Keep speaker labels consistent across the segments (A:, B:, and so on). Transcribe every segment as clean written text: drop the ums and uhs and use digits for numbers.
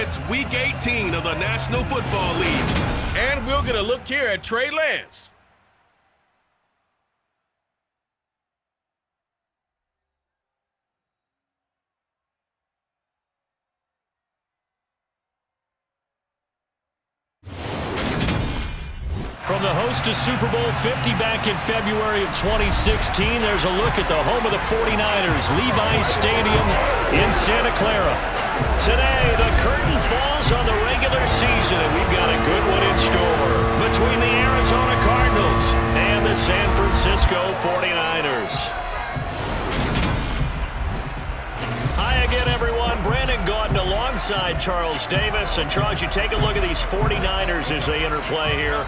A: It's Week 18 of the National Football League. And we'll get a look here at Trey Lance.
B: From the host to Super Bowl 50 back in February of 2016, there's a look at the home of the 49ers, Levi's Stadium in Santa Clara. Today, the curtain falls on the regular season, and we've got a good one in store between the Arizona Cardinals and the San Francisco 49ers. Hi again, everyone. Brandon Gaudin alongside Charles Davis. And Charles, you take a look at these 49ers as they enter play here.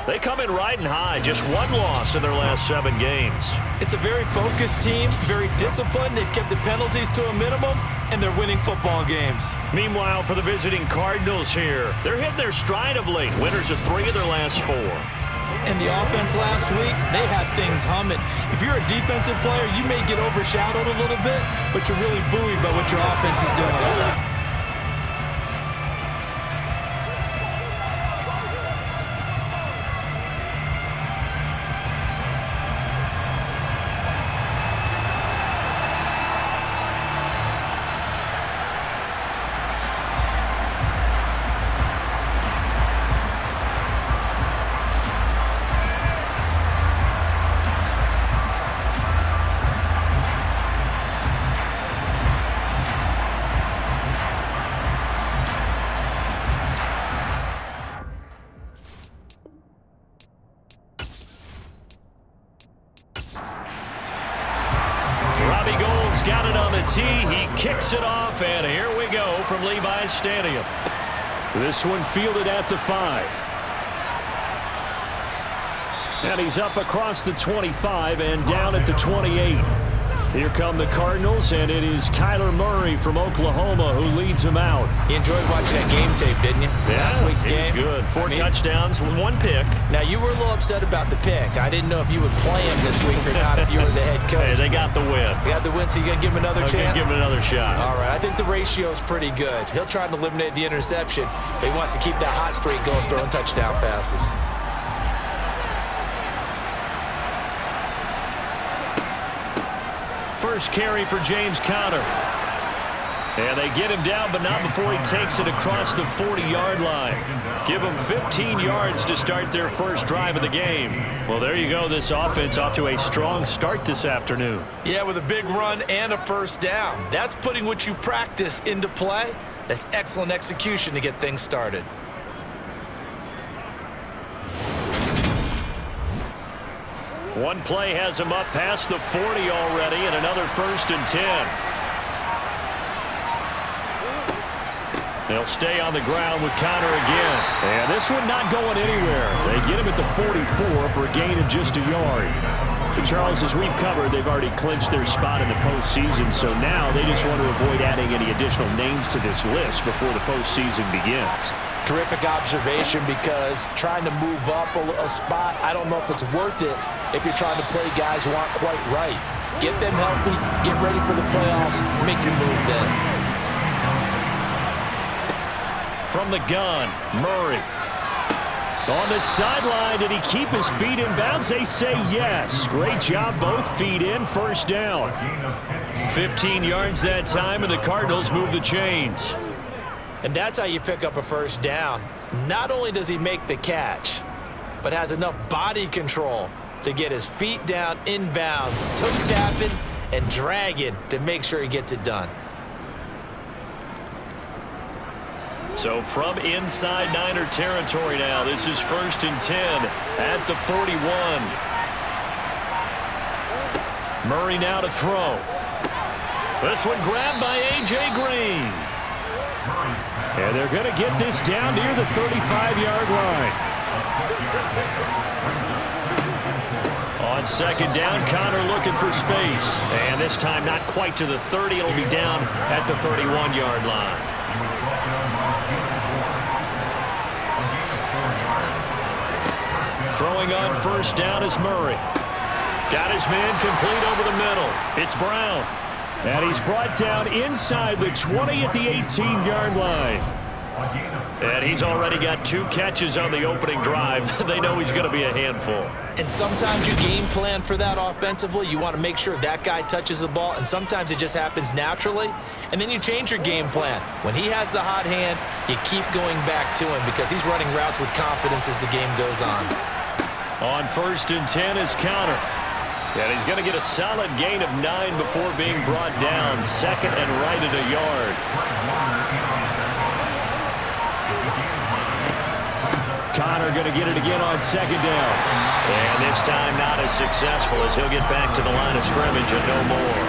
B: They come in riding high, just one loss in their last 7 games.
C: It's a very focused team, very disciplined. They've kept the penalties to a minimum, and they're winning football games.
B: Meanwhile, for the visiting Cardinals here, they're hitting their stride of late. Winners of 3 of their last 4.
C: And the offense last week, they had things humming. If you're a defensive player, you may get overshadowed a little bit, but you're really buoyed by what your offense is doing.
B: Got it on the tee. He kicks it off, and here we go from Levi's Stadium. This one fielded at the 5. And he's up across the 25 and down at the 28. Here come the Cardinals, and it is Kyler Murray from Oklahoma who leads them out.
C: You enjoyed watching that game tape, didn't you?
B: Yeah,
C: last week's game.
B: Good. 4 touchdowns, 1 pick.
C: Now, you were a little upset about the pick. I didn't know if you would play him this week or not if you were the head coach.
B: Hey, they got the win.
C: They got the win, so you're going to give him another chance?
B: Give him another shot.
C: All right, I think the ratio's pretty good. He'll try to eliminate the interception, but he wants to keep that hot streak going, throwing touchdown passes.
B: First carry for James Conner. And they get him down, but not before he takes it across the 40-yard line. Give them 15 yards to start their first drive of the game. Well, there you go. This offense off to a strong start this afternoon.
C: Yeah, with a big run and a first down. That's putting what you practice into play. That's excellent execution to get things started.
B: One play has him up past the 40 already, and another 1st and 10. They'll stay on the ground with Conner again. And this one not going anywhere. They get him at the 44 for a gain of just a yard. But Charles, as we've covered, they've already clinched their spot in the postseason, so now they just want to avoid adding any additional names to this list before the postseason begins.
C: Terrific observation, because trying to move up a spot, I don't know if it's worth it if you're trying to play guys who aren't quite right. Get them healthy, get ready for the playoffs, make your move then.
B: From the gun, Murray. On the sideline, did he keep his feet in bounds? They say yes. Great job, both feet in, first down. 15 yards that time, and the Cardinals move the chains.
C: And that's how you pick up a first down. Not only does he make the catch, but has enough body control to get his feet down inbounds, toe tapping and dragging to make sure he gets it done.
B: So from inside Niner territory now, this is 1st and 10 at the 41. Murray now to throw. This one grabbed by A.J. Green. And they're going to get this down near the 35-yard line. On 2nd down, Conner looking for space. And this time not quite to the 30. It'll be down at the 31-yard line. Throwing on 1st down is Murray. Got his man complete over the middle. It's Brown. And he's brought down inside the 20 at the 18-yard line. And he's already got 2 catches on the opening drive. They know he's going to be a handful.
C: And sometimes you game plan for that offensively. You want to make sure that guy touches the ball, and sometimes it just happens naturally. And then you change your game plan. When he has the hot hand, you keep going back to him because he's running routes with confidence as the game goes on.
B: On 1st and 10 is counter. And he's going to get a solid gain of 9 before being brought down. 2nd and right at a yard. Connor going to get it again on 2nd down. And this time not as successful as he'll get back to the line of scrimmage and no more.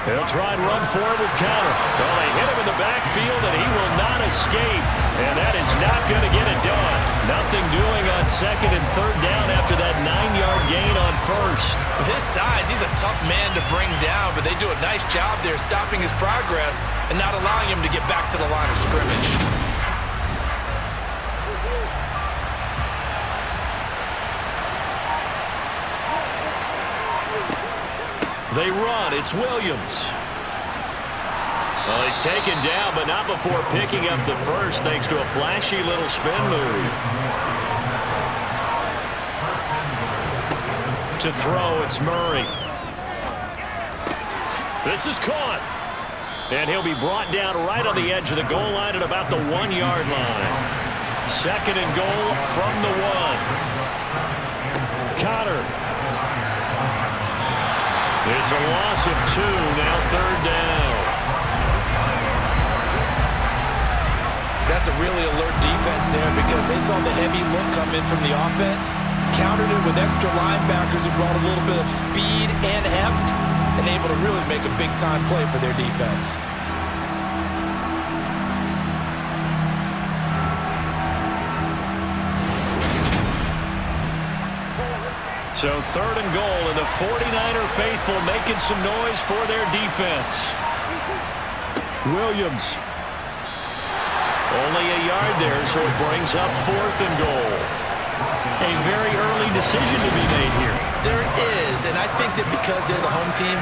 B: He'll try and run for it with Connor. Well, they hit him in the backfield, and he will not escape. And that is not going to get it done. Nothing doing on 2nd and 3rd down after that 9-yard gain on 1st.
C: With his size, he's a tough man to bring down, but they do a nice job there stopping his progress and not allowing him to get back to the line of scrimmage.
B: They run. It's Williams. Well, he's taken down, but not before picking up the first thanks to a flashy little spin move. To throw, it's Murray. This is caught. And he'll be brought down right on the edge of the goal line at about the 1-yard line. 2nd and goal from the 1. Connor. It's a loss of 2, now 3rd down.
C: That's a really alert defense there because they saw the heavy look come in from the offense, countered it with extra linebackers who brought a little bit of speed and heft, and able to really make a big-time play for their defense.
B: So 3rd and goal, and the 49er faithful making some noise for their defense. Williams. Only a yard there, so it brings up 4th and goal. A very early decision to be made here.
C: There is, and I think that because they're the home team,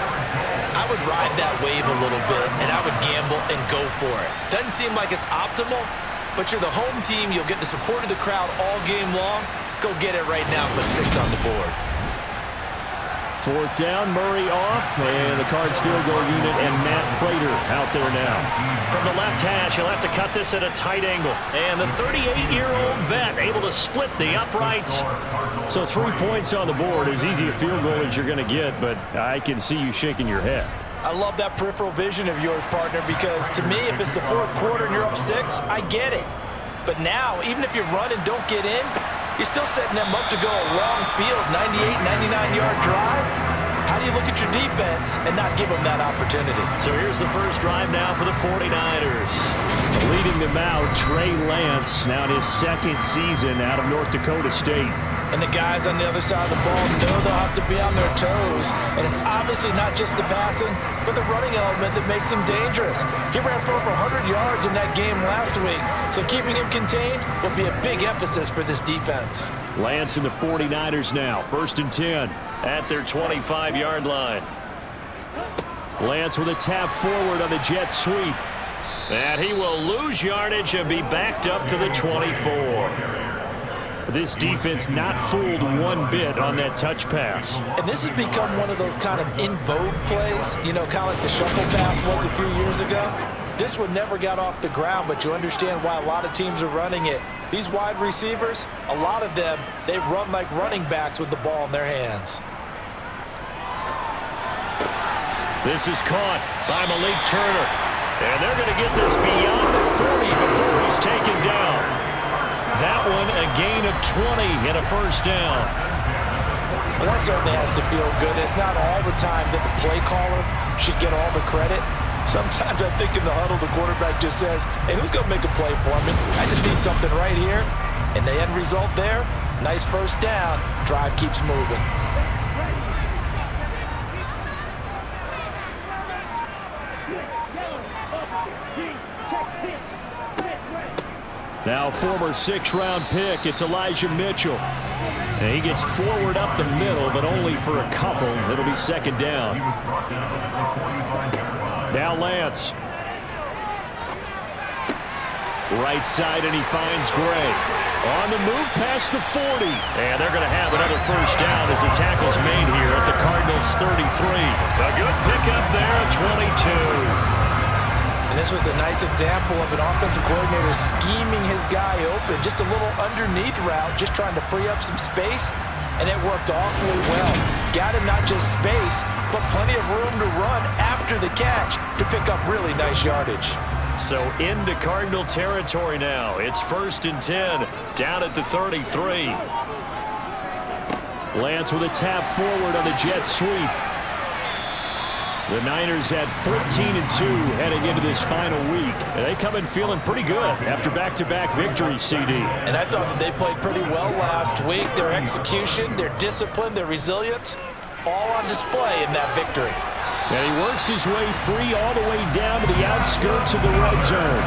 C: I would ride that wave a little bit, and I would gamble and go for it. Doesn't seem like it's optimal, but you're the home team. You'll get the support of the crowd all game long. Go get it right now. Put 6 on the board.
B: 4th down, Murray off, and the Cards field goal unit and Matt Prater out there now. From the left hash, he'll have to cut this at a tight angle. And the 38-year-old vet able to split the uprights. So 3 points on the board, as easy a field goal as you're going to get, but I can see you shaking your head.
C: I love that peripheral vision of yours, partner, because to me, if it's the 4th quarter and you're up 6, I get it. But now, even if you run and don't get in, you're still setting them up to go a long field, 98, 99-yard drive. How do you look at your defense and not give them that opportunity?
B: So here's the first drive now for the 49ers. Leading them out, Trey Lance, now in his 2nd season out of North Dakota State.
C: And the guys on the other side of the ball know they'll have to be on their toes. And it's obviously not just the passing, but the running element that makes him dangerous. He ran for over 100 yards in that game last week, so keeping him contained will be a big emphasis for this defense.
B: Lance and the 49ers now, 1st and 10 at their 25-yard line. Lance with a tap forward on the jet sweep. And he will lose yardage and be backed up to the 24. This defense not fooled one bit on that touch pass.
C: And this has become one of those kind of in vogue plays, you know, kind of like the shuffle pass was a few years ago. This one never got off the ground, but you understand why a lot of teams are running it. These wide receivers, a lot of them, they run like running backs with the ball in their hands.
B: This is caught by Malik Turner. And they're going to get this beyond the 40 before he's taken down. That one a gain of 20 and a 1st down.
C: Well, that certainly has to feel good. It's not all the time that the play caller should get all the credit. Sometimes I think in the huddle, the quarterback just says, hey, who's going to make a play for me? I just need something right here. And the end result there, nice 1st down. Drive keeps moving.
B: Now former 6th-round pick, it's Elijah Mitchell. And he gets forward up the middle, but only for a couple. It'll be second down. Now Lance. Right side, and he finds Gray. On the move past the 40. And they're going to have another first down as the tackle's made here at the Cardinals' 33. A good pickup there at 22.
C: And this was a nice example of an offensive coordinator scheming his guy open. Just a little underneath route, just trying to free up some space, and it worked awfully well. Got him not just space, but plenty of room to run after the catch to pick up really nice yardage.
B: So into Cardinal territory now. It's 1st and 10, down at the 33. Lance with a tap forward on the jet sweep. The Niners had 14-2 heading into this final week. And they come in feeling pretty good after back-to-back victories, CD.
C: And I thought that they played pretty well last week. Their execution, their discipline, their resilience, all on display in that victory.
B: And he works his way free all the way down to the outskirts of the red zone.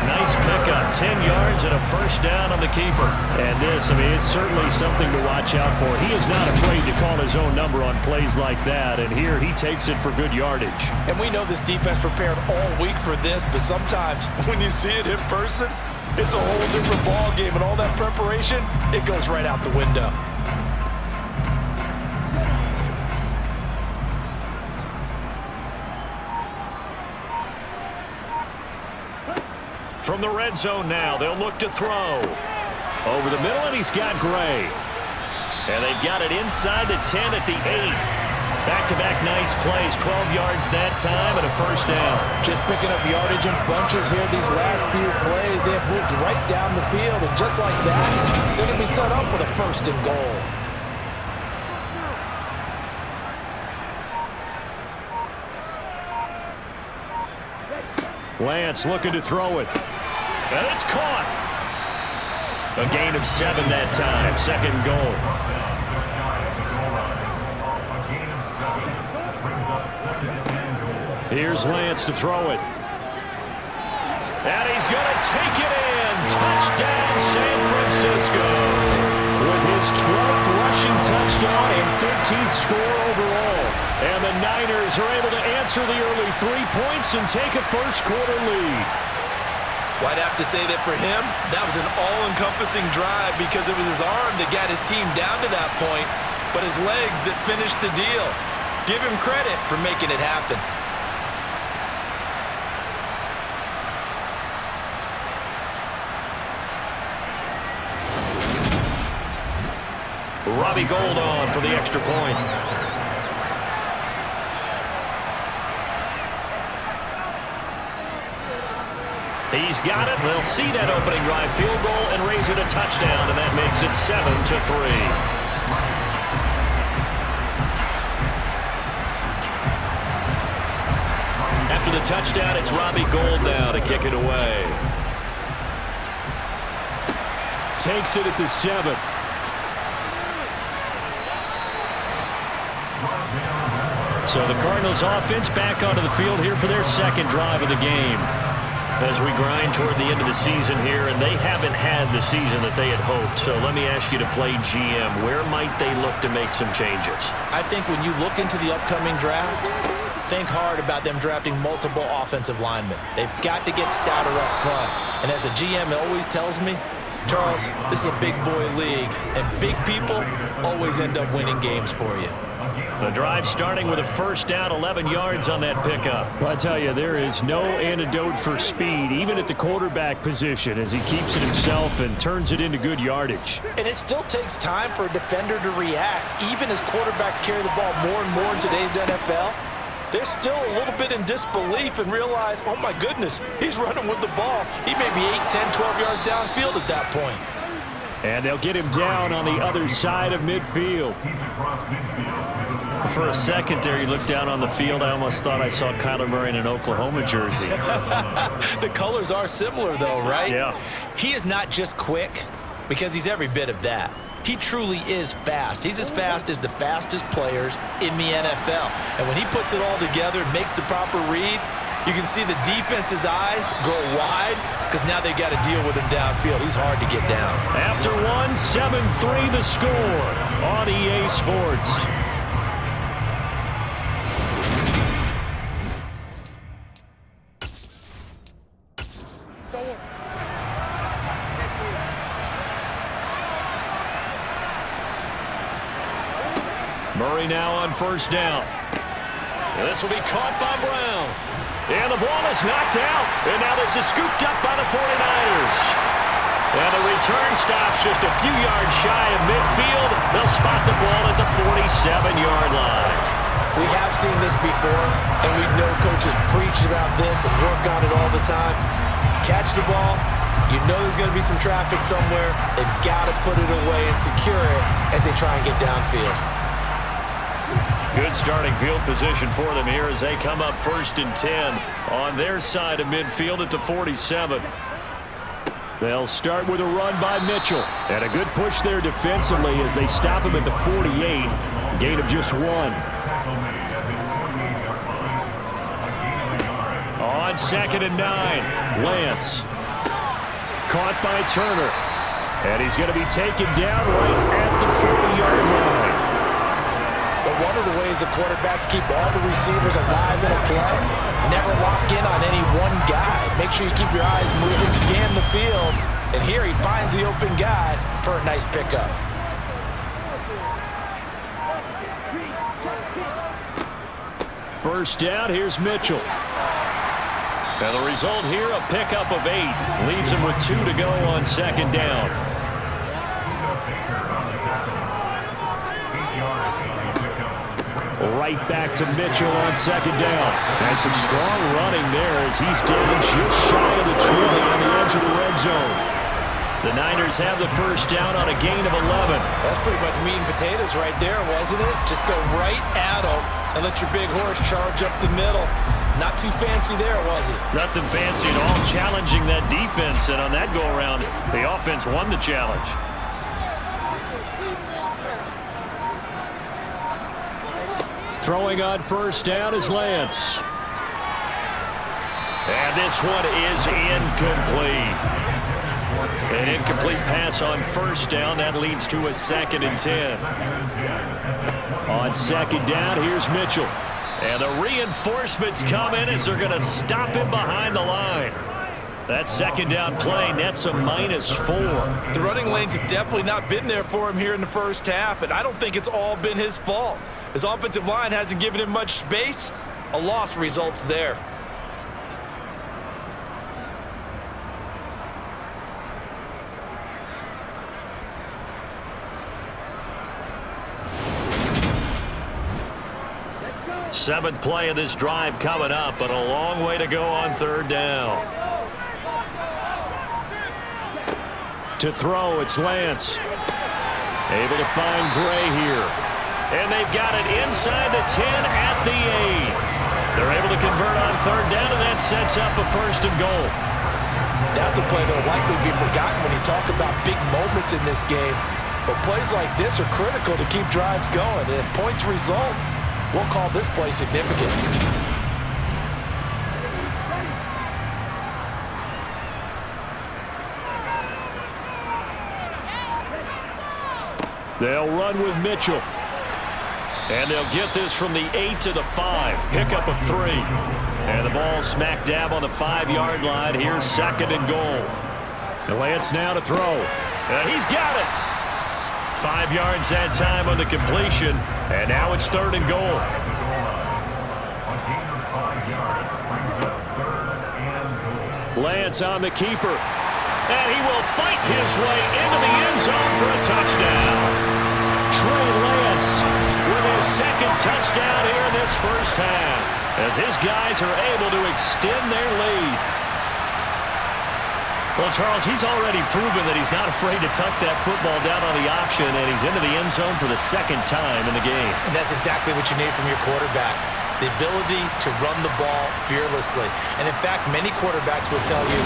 B: Nice pickup, 10 yards and a first down on the keeper. And this, I mean, it's certainly something to watch out for. He is not afraid to call his own number on plays like that, and here he takes it for good yardage.
C: And we know this defense prepared all week for this, but sometimes when you see it in person, it's a whole different ball game, and all that preparation, it goes right out the window.
B: From the red zone now, they'll look to throw. Over the middle, and he's got Gray. And they've got it inside the 10 at the 8. Back-to-back nice plays, 12 yards that time and a first down.
C: Just picking up yardage in bunches here these last few plays. They have moved right down the field, and just like that, they're going to be set up with a first and goal.
B: Lance looking to throw it. And it's caught. A gain of 7 that time. Second goal. Here's Lance to throw it. And he's going to take it in. Touchdown, San Francisco. With his 12th rushing touchdown and 13th score overall. And the Niners are able to answer the early 3 points and take a first-quarter lead.
C: Well, I'd have to say that for him, that was an all-encompassing drive because it was his arm that got his team down to that point, but his legs that finished the deal. Give him credit for making it happen.
B: Robbie Gould on for the extra point. He's got it. They'll see that opening drive field goal and raise it a touchdown, and that makes it 7-3. After the touchdown, it's Robbie Gould now to kick it away. Takes it at the 7. So the Cardinals offense back onto the field here for their second drive of the game. As we grind toward the end of the season here, and they haven't had the season that they had hoped. So let me ask you to play GM. Where might they look to make some changes?
C: I think when you look into the upcoming draft, think hard about them drafting multiple offensive linemen. They've got to get stouter up front. And as a GM, it always tells me, Charles, this is a big boy league, and big people always end up winning games for you.
B: The drive starting with a first down, 11 yards on that pickup. Well, I tell you, there is no antidote for speed, even at the quarterback position, as he keeps it himself and turns it into good yardage.
C: And it still takes time for a defender to react. Even as quarterbacks carry the ball more and more in today's NFL, they're still a little bit in disbelief and realize, oh my goodness, he's running with the ball. He may be 8, 10, 12 yards downfield at that point.
B: And they'll get him down on the other side of midfield. For a second there, you looked down on the field. I almost thought I saw Kyler Murray in an Oklahoma jersey.
C: The colors are similar, though, right?
B: Yeah.
C: He is not just quick, because he's every bit of that. He truly is fast. He's as fast as the fastest players in the NFL. And when he puts it all together, makes the proper read, you can see the defense's eyes grow wide, because now they got to deal with him downfield. He's hard to get down.
B: After one, 7-3 the score on EA Sports. Murray now on first down. And this will be caught by Brown. And the ball is knocked out. And now this is scooped up by the 49ers. And the return stops just a few yards shy of midfield. They'll spot the ball at the 47-yard line.
C: We have seen this before, and we know coaches preach about this and work on it all the time. Catch the ball. You know there's going to be some traffic somewhere. They've got to put it away and secure it as they try and get downfield.
B: Good starting field position for them here as they come up 1st and 10 on their side of midfield at the 47. They'll start with a run by Mitchell. And a good push there defensively as they stop him at the 48. Gain of just 1. On 2nd and 9, Lance. Caught by Turner. And he's going to be taken down right at the 40-yard line.
C: But one of the ways the quarterbacks keep all the receivers alive in a play, never lock in on any one guy. Make sure you keep your eyes moving, scan the field, and here he finds the open guy for a nice pickup.
B: First down, here's Mitchell. And the result here, a pickup of 8. Leaves him with 2 to go on 2nd down. Right back to Mitchell on 2nd down. And some strong running there as he's down just shy of the 20 on the edge of the red zone. The Niners have the first down on a gain of 11.
C: That's pretty much meat and potatoes right there, wasn't it? Just go right at him and let your big horse charge up the middle. Not too fancy there, was it?
B: Nothing fancy at all, challenging that defense. And on that go-around, the offense won the challenge. Throwing on first down is Lance. And this one is incomplete. An incomplete pass on first down. That leads to a 2nd and 10. On 2nd down, here's Mitchell. And the reinforcements come in as they're going to stop him behind the line. That 2nd down play nets a -4.
C: The running lanes have definitely not been there for him here in the first half, and I don't think it's all been his fault. His offensive line hasn't given him much space. A loss results there.
B: Seventh play of this drive coming up, but a long way to go on 3rd down. To throw, it's Lance. Able to find Gray here. And they've got it inside the 10 at the 8. They're able to convert on 3rd down, and that sets up a 1st and goal.
C: That's a play that will likely be forgotten when you talk about big moments in this game. But plays like this are critical to keep drives going. And if points result, we'll call this play significant.
B: They'll run with Mitchell. And they'll get this from the 8 to the 5. Pickup of 3. And the ball smack dab on the 5-yard line. Here's 2nd and goal. And Lance now to throw. And he's got it. 5 yards that time on the completion. And now it's 3rd and goal. Lance on the keeper. And he will fight his way into the end zone for a touchdown. Trey Lance with his 2nd touchdown here in this first half, as his guys are able to extend their lead. Well, Charles, he's already proven that he's not afraid to tuck that football down on the option, and he's into the end zone for the 2nd time in the game.
C: And that's exactly what you need from your quarterback. The ability to run the ball fearlessly. And in fact, many quarterbacks will tell you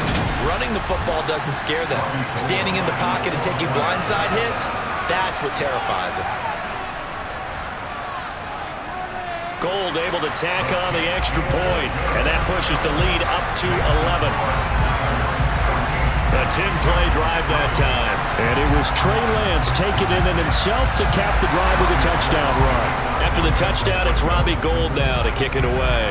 C: running the football doesn't scare them. Standing in the pocket and taking blindside hits, that's what terrifies them.
B: Gold able to tack on the extra point, and that pushes the lead up to 11. A 10-play drive that time. And it was Trey Lance taking it in himself to cap the drive with a touchdown run. After the touchdown, it's Robbie Gould now to kick it away.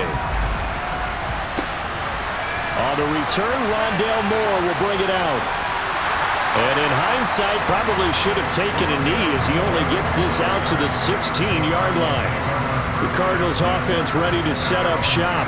B: On the return, Rondale Moore will bring it out. And in hindsight, probably should have taken a knee as he only gets this out to the 16-yard line. The Cardinals offense ready to set up shop.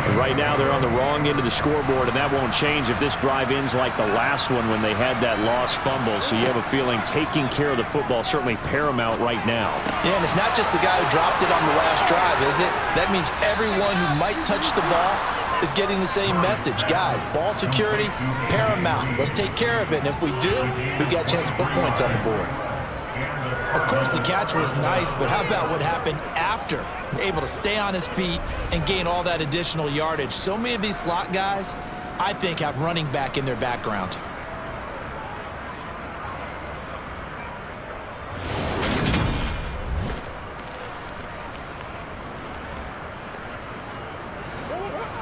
B: And right now they're on the wrong end of the scoreboard, and that won't change if this drive ends like the last one when they had that lost fumble. So you have a feeling taking care of the football certainly paramount right now.
C: Yeah, and it's not just the guy who dropped it on the last drive, is it? That means everyone who might touch the ball is getting the same message. Guys, ball security, paramount. Let's take care of it, and if we do, we've got a chance to put points on the board. Of course, the catch was nice, but how about what happened after? Able to stay on his feet and gain all that additional yardage. So many of these slot guys, I think, have running back in their background.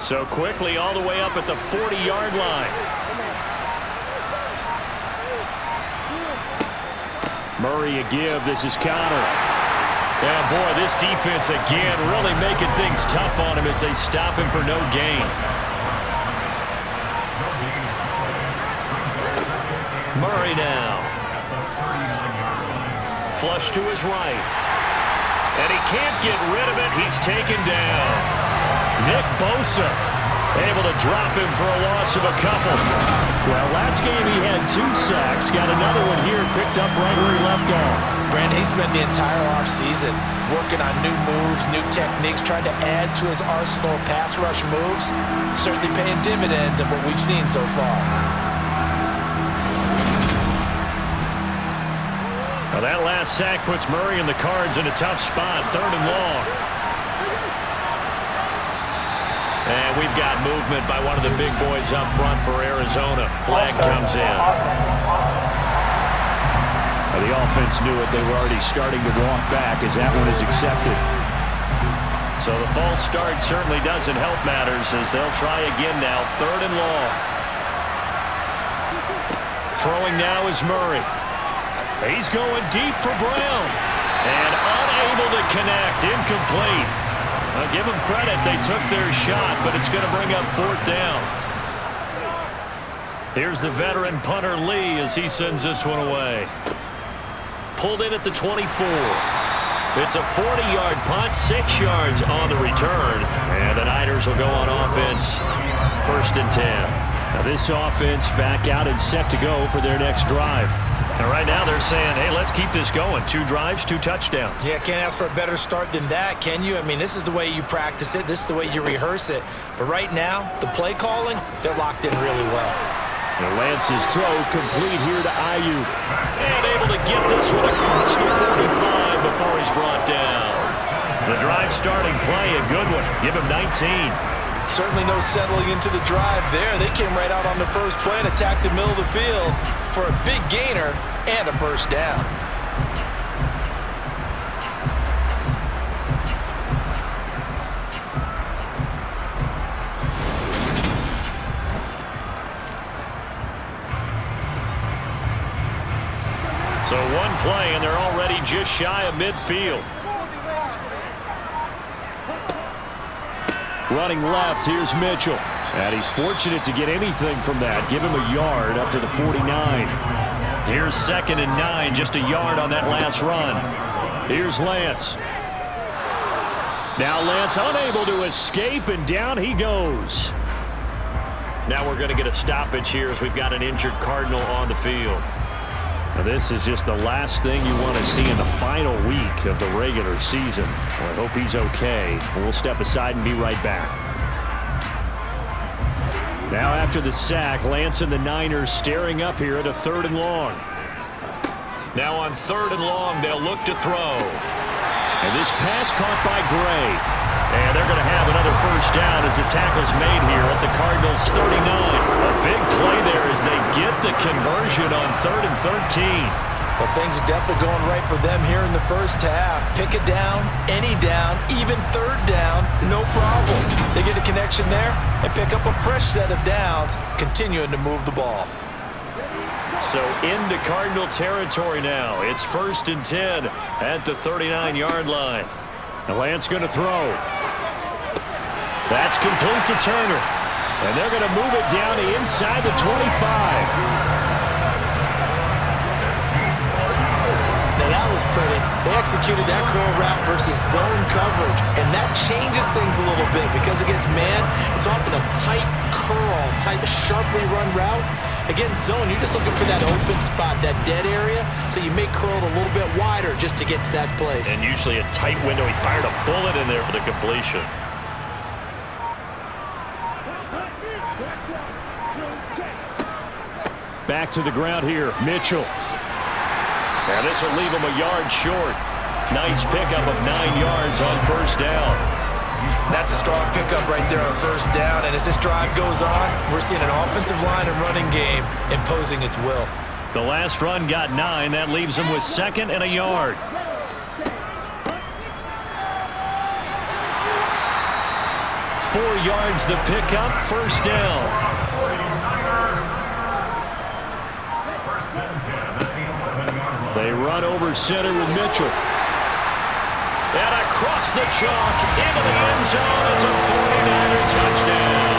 B: So quickly all the way up at the 40-yard line. Murray a give. This is Connor. And boy, this defense again really making things tough on him as they stop him for no gain. Murray now. Flush to his right. And he can't get rid of it. He's taken down. Nick Bosa able to drop him for a loss of a couple. Well, last game he had 2 sacks. Got another one here picked up right where he left off.
C: Brandon, he spent the entire offseason working on new moves, new techniques, trying to add to his arsenal of pass rush moves. Certainly paying dividends of what we've seen so far.
B: Well, that last sack puts Murray and the Cards in a tough spot, 3rd and long. And we've got movement by one of the big boys up front for Arizona. Flag comes in. The offense knew it. They were already starting to walk back as that one is accepted. So the false start certainly doesn't help matters as they'll try again now. 3rd and long. Throwing now is Murray. He's going deep for Brown. And unable to connect. Incomplete. I'll give them credit. They took their shot, but it's going to bring up 4th down. Here's the veteran punter Lee as he sends this one away. Pulled in at the 24. It's a 40-yard punt, 6 yards on the return. And the Niners will go on offense, 1st and 10. Now this offense back out and set to go for their next drive. And right now they're saying, hey, let's keep this going. 2 drives, 2 touchdowns.
C: Yeah, can't ask for a better start than that, can you? I mean, this is the way you practice it. This is the way you rehearse it. But right now, the play calling, they're locked in really well.
B: And Lance's throw complete here to Ayuk. And able to get this one across the 45 before he's brought down. The drive starting play, a good one. Give him 19.
C: Certainly no settling into the drive there. They came right out on the first play and attacked the middle of the field for a big gainer and a 1st down.
B: So 1 play, and they're already just shy of midfield. Running left, here's Mitchell. And he's fortunate to get anything from that. Give him a yard up to the 49. Here's 2nd and 9, just a yard on that last run. Here's Lance. Now Lance unable to escape, and down he goes. Now we're going to get a stoppage here as we've got an injured Cardinal on the field. Now this is just the last thing you want to see in the final week of the regular season. Well, I hope he's okay. We'll step aside and be right back. Now after the sack, Lance and the Niners staring up here at a 3rd and long. Now on 3rd and long, they'll look to throw. And this pass caught by Gray. And they're going to have another 1st down as the tackle's made here at the Cardinals' 39. A big play there as they get the conversion on 3rd and 13.
C: Well, things are definitely going right for them here in the first half. Pick a down, any down, even 3rd down, no problem. They get a connection there and pick up a fresh set of downs, continuing to move the ball.
B: So into Cardinal territory now. It's 1st and 10 at the 39-yard line. And Lance going to throw. That's complete to Turner. And they're going to move it down to inside the 25.
C: Now that was pretty. They executed that curl route versus zone coverage, and that changes things a little bit because against man, it's often a tight curl, tight, sharply run route. Against zone, you're just looking for that open spot, that dead area, so you may curl it a little bit wider just to get to that place.
B: And usually a tight window. He fired a bullet in there for the completion. Back to the ground here, Mitchell. And this will leave him a yard short. Nice pickup of 9 yards on 1st down.
C: That's a strong pickup right there on 1st down. And as this drive goes on, we're seeing an offensive line and running game imposing its will.
B: The last run got 9. That leaves him with 2nd and a yard. Four yards the pickup, 1st down. They run over center with Mitchell. And across the chalk into the end zone. It's a 49er touchdown.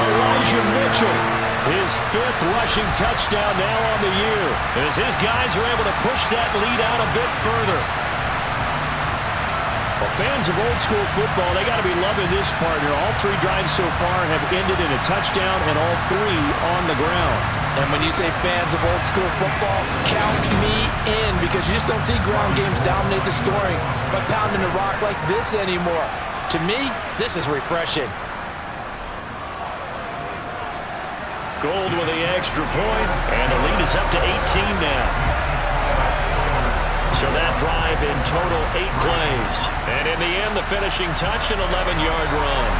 B: Elijah Mitchell, his 5th rushing touchdown now on the year, as his guys are able to push that lead out a bit further. Well, fans of old school football, they got to be loving this partner. All 3 drives so far have ended in a touchdown, and all 3 on the ground.
C: And when you say fans of old school football, count me in, because you just don't see ground games dominate the scoring by pounding the rock like this anymore. To me, this is refreshing.
B: Gold with the extra point, and the lead is up to 18 now. So that drive in total 8 plays. And in the end, the finishing touch, an 11-yard run.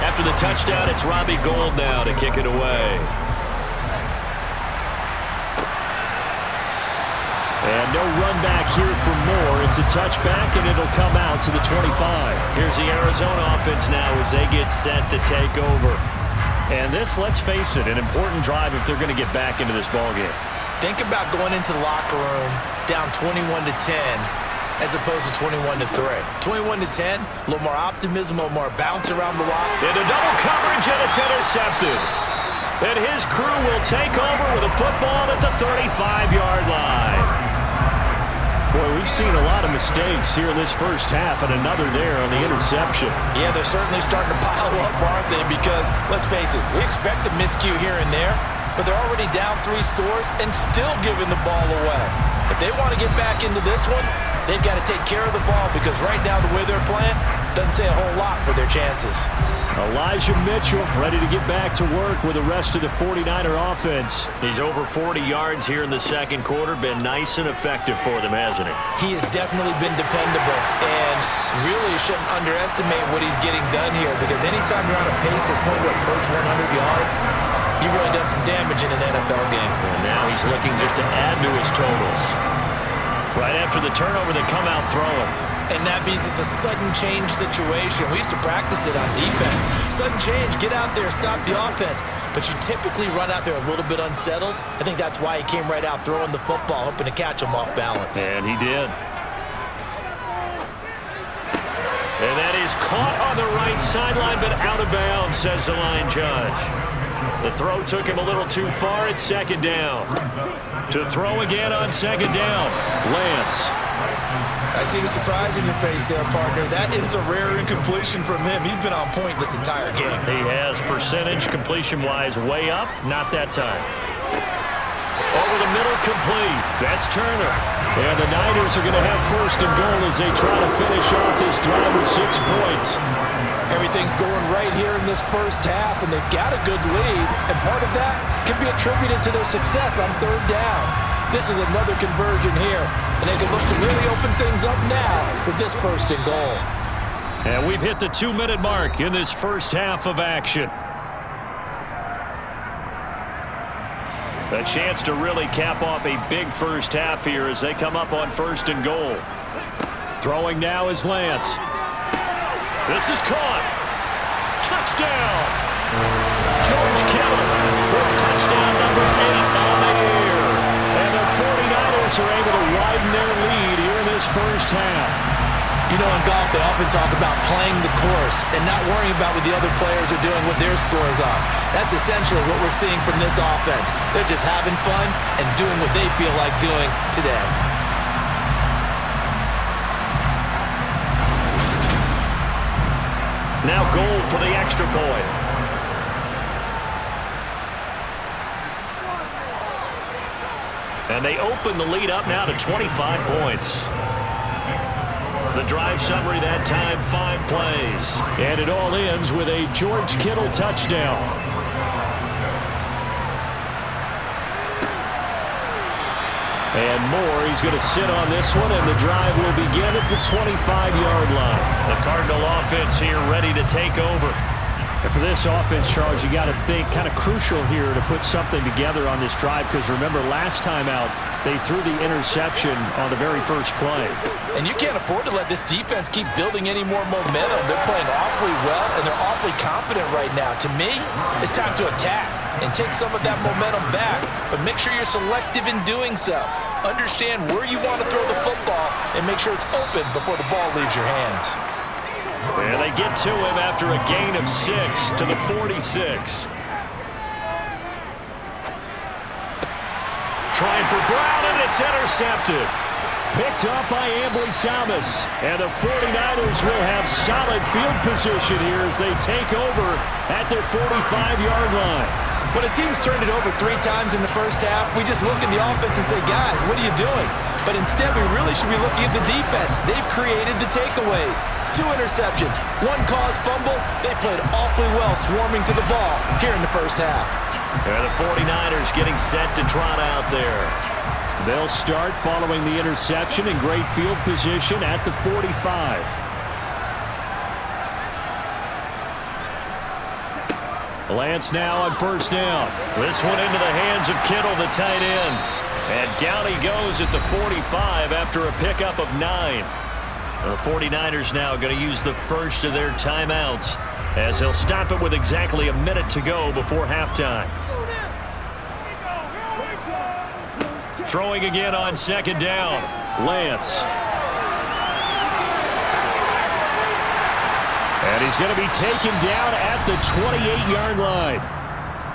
B: After the touchdown, it's Robbie Gould now to kick it away. And no run back here for more. It's a touchback, and it'll come out to the 25. Here's the Arizona offense now as they get set to take over. And this, let's face it, an important drive if they're going to get back into this ballgame.
C: Think about going into the locker room down 21-10 as opposed to 21-3. 21-10, a little more optimism, a little more bounce around the lock.
B: Into double coverage, and it's intercepted. And his crew will take over with a football at the 35-yard line. Boy, we've seen a lot of mistakes here in this 1st half, and another there on the interception.
C: Yeah, they're certainly starting to pile up, aren't they? Because, let's face it, we expect a miscue here and there, but they're already down 3 scores and still giving the ball away. If they want to get back into this one, they've got to take care of the ball, because right now the way they're playing doesn't say a whole lot for their chances.
B: Elijah Mitchell ready to get back to work with the rest of the 49er offense. He's over 40 yards here in the 2nd quarter. Been nice and effective for them, hasn't he?
C: He has definitely been dependable, and really shouldn't underestimate what he's getting done here, because anytime you're on a pace that's going to approach 100 yards, you've really done some damage in an NFL game.
B: And now he's looking just to add to his totals. Right after the turnover, they come out throwing.
C: And that means it's a sudden change situation. We used to practice it on defense. Sudden change, get out there, stop the offense. But you typically run out there a little bit unsettled. I think that's why he came right out throwing the football, hoping to catch him off balance.
B: And he did. And that is caught on the right sideline, but out of bounds, says the line judge. The throw took him a little too far. It's 2nd down. To throw again on 2nd down, Lance.
C: I see the surprise in your face there, partner. That is a rare incompletion from him. He's been on point this entire game.
B: He has percentage completion-wise way up. Not that time. Over the middle, complete. That's Turner. And the Niners are going to have 1st and goal as they try to finish off this drive with 6 points.
C: Everything's going right here in this 1st half, and they've got a good lead. And part of that can be attributed to their success on 3rd downs. This is another conversion here, and they can look to really open things up now with this 1st and goal.
B: And we've hit the 2-minute mark in this 1st half of action. A chance to really cap off a big 1st half here as they come up on 1st and goal. Throwing now is Lance. This is caught. Touchdown! George Kittle with touchdown number 8. half.
C: You know, in golf, they often talk about playing the course and not worrying about what the other players are doing, what their scores are. That's essentially what we're seeing from this offense. They're just having fun and doing what they feel like doing today.
B: Now Gold for the extra point. And they open the lead up now to 25 points. The drive summary that time, 5 plays. And it all ends with a George Kittle touchdown. And Moore, he's going to sit on this one, and the drive will begin at the 25-yard line. The Cardinal offense here ready to take over. And for this offense, Charles, you got to think kind of crucial here to put something together on this drive, because remember, last time out, they threw the interception on the very first play.
C: And you can't afford to let this defense keep building any more momentum. They're playing awfully well, and they're awfully confident right now. To me, it's time to attack and take some of that momentum back, but make sure you're selective in doing so. Understand where you want to throw the football and make sure it's open before the ball leaves your hands.
B: And they get to him after a gain of 6 to the 46. Trying for Brown, and it's intercepted. Picked up by Ambly Thomas. And the 49ers will have solid field position here as they take over at their 45-yard line.
C: When a team's turned it over 3 times in the first half, we just look at the offense and say, guys, what are you doing? But instead, we really should be looking at the defense. They've created the takeaways. 2 interceptions, 1 caused fumble. They played awfully well swarming to the ball here in the first half.
B: And the 49ers getting set to trot out there. They'll start following the interception in great field position at the 45. Lance now on first down. This one into the hands of Kittle, the tight end. And down he goes at the 45 after a pickup of 9. The 49ers now going to use the first of their timeouts as they'll stop it with exactly a minute to go before halftime. Throwing again on second down. Lance. And he's going to be taken down at the 28-yard line.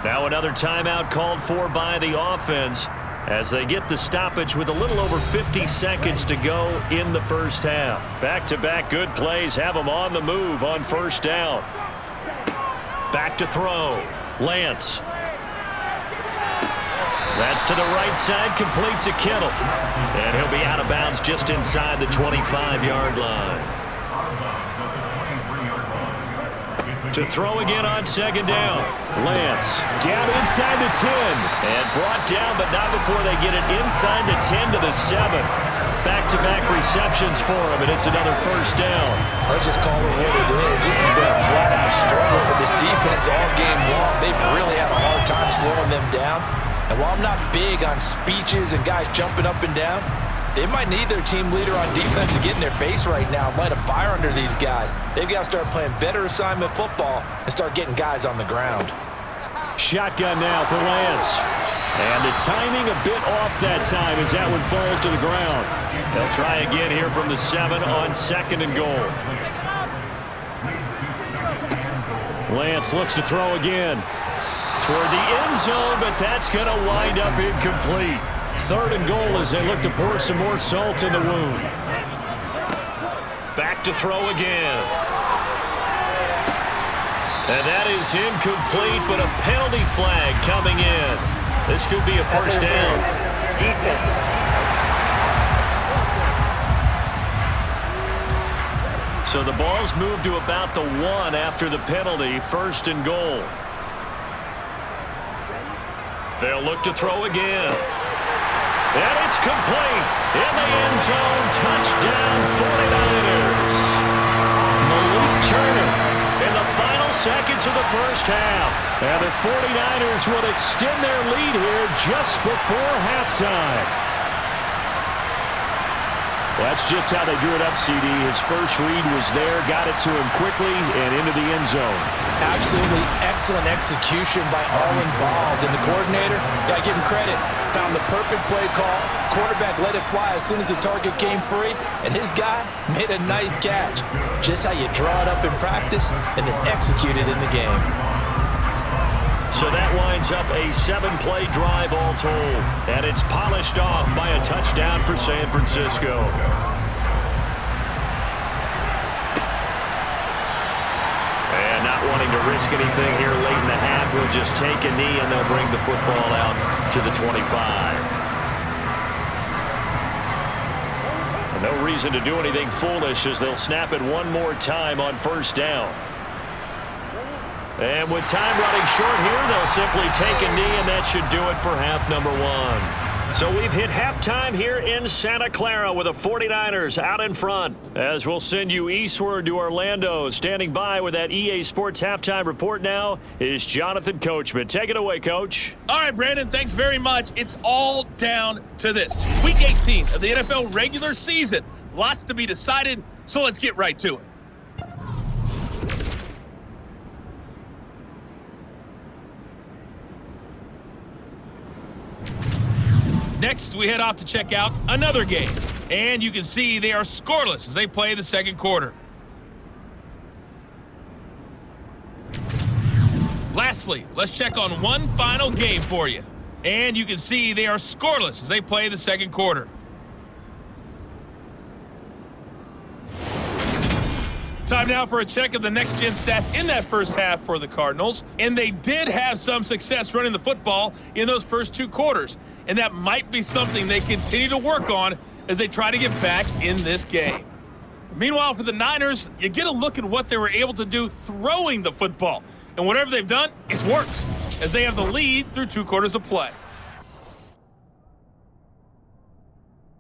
B: Now another timeout called for by the offense as they get the stoppage with a little over 50 seconds to go in the first half. Back-to-back good plays have them on the move on first down. Back to throw. Lance. That's to the right side, complete to Kittle. And he'll be out of bounds just inside the 25-yard line. To throw again on second down. Lance down inside the 10. And brought down, but not before they get it inside the 10 to the 7. Back-to-back receptions for him, and it's another first down.
C: Let's just call it what it is. This has been a flat-out struggle for this defense all game long. They've really had a hard time slowing them down. And while I'm not big on speeches and guys jumping up and down, they might need their team leader on defense to get in their face right now and light a fire under these guys. They've got to start playing better assignment football and start getting guys on the ground.
B: Shotgun now for Lance. And the timing a bit off that time as that one falls to the ground. They'll try again here from the 7 on second and goal. Lance looks to throw again. Toward the end zone, but that's going to wind up incomplete. Third and goal as they look to pour some more salt in the wound. Back to throw again. And that is incomplete, but a penalty flag coming in. This could be a first down. So the ball's moved to about the 1 after the penalty, first and goal. They'll look to throw again. And it's complete. In the end zone, touchdown 49ers. Malik Turner in the final seconds of the first half. And the 49ers will extend their lead here just before halftime. Well, that's just how they drew it up, CD. His first read was there, got it to him quickly, and into the end zone.
C: Absolutely excellent execution by all involved. And the coordinator, got to give him credit, found the perfect play call. Quarterback let it fly as soon as the target came free, and his guy made a nice catch. Just how you draw it up in practice and then execute it in the game.
B: So that winds up a 7-play drive all told. And it's polished off by a touchdown for San Francisco. And not wanting to risk anything here late in the half, he'll just take a knee and they'll bring the football out to the 25. And no reason to do anything foolish as they'll snap it one more time on first down. And with time running short here, they'll simply take a knee, and that should do it for half number one. So we've hit halftime here in Santa Clara with the 49ers out in front. As we'll send you eastward to Orlando. Standing by with that EA Sports halftime report now is Jonathan Coachman. Take it away, Coach.
D: All right, Brandon, thanks very much. It's all down to this. Week 18 of the NFL regular season. Lots to be decided, so let's get right to it. Next, we head off to check out another game. And you can see they are scoreless as they play the second quarter. Lastly, let's check on one final game for you. And you can see they are scoreless as they play the second quarter. Time now for a check of the next-gen stats in that first half for the Cardinals. And they did have some success running the football in those first two quarters. And that might be something they continue to work on as they try to get back in this game. Meanwhile, for the Niners, you get a look at what they were able to do throwing the football. And whatever they've done, it's worked, as they have the lead through 2 quarters of play.